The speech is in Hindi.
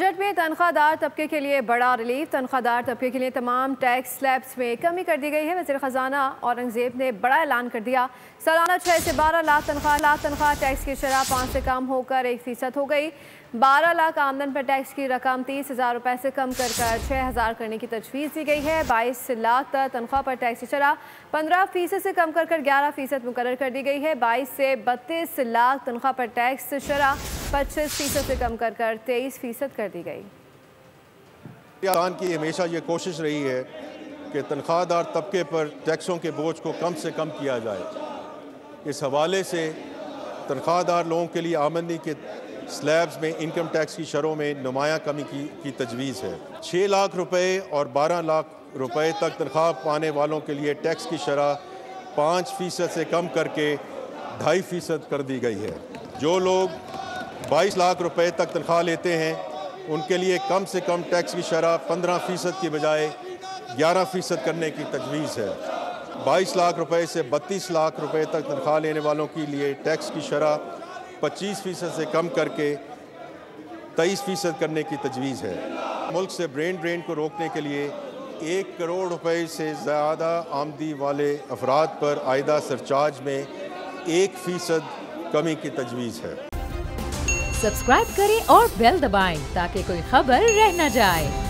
बजट में तनख्वाहदार तबके के लिए बड़ा रिलीफ। तनख्वाहदार तबके के लिए तमाम टैक्स स्लैब्स में कमी कर दी गई है। वज़ीर ख़जाना औरंगज़ेब ने बड़ा ऐलान कर दिया। सालाना 6 से 12 लाख तनख्वाह टैक्स की शरह 5 से कम होकर 1% हो गई। 12 लाख आमदन पर टैक्स की रकम 30,000 रुपये से कम कर 6,000 करने की तजवीज़ दी गई है। 22 लाख तक तनख्वाह पर टैक्स की शरह 15% से कम कर 11% मुकर्रर कर दी गई है। 22 से 32 लाख तनख्वाह पर टैक्स शरह 25% से कम कर 23% कर दी गई। ईरान की हमेशा ये कोशिश रही है कि तनख्वाहदार तबके पर टैक्सों के बोझ को कम से कम किया जाए। इस हवाले से तनख्वाहदार लोगों के लिए आमदनी के स्लैब्स में इनकम टैक्स की शरों में नुमायाँ कमी की तजवीज़ है। 6 लाख रुपए और 12 लाख रुपए तक तनख्वाह पाने वालों के लिए टैक्स की शरह 5% से कम करके 2.5% कर दी गई है। जो लोग 22 लाख रुपए तक तनख्वाह लेते हैं उनके लिए कम से कम टैक्स की शरह 15% की बजाय 11% करने की तजवीज़ है। 22 लाख रुपए से 32 लाख रुपए तक तनख्वाह लेने वालों के लिए टैक्स की शरह 25% से कम करके 23% करने की तजवीज़ है। मुल्क से ब्रेन ड्रेन को रोकने के लिए 1 करोड़ रुपए से ज़्यादा आमदनी वाले अफराद पर आयदा सरचार्ज में 1% कमी की तजवीज़ है। सब्सक्राइब करें और बेल दबाएं ताकि कोई खबर रह न जाए।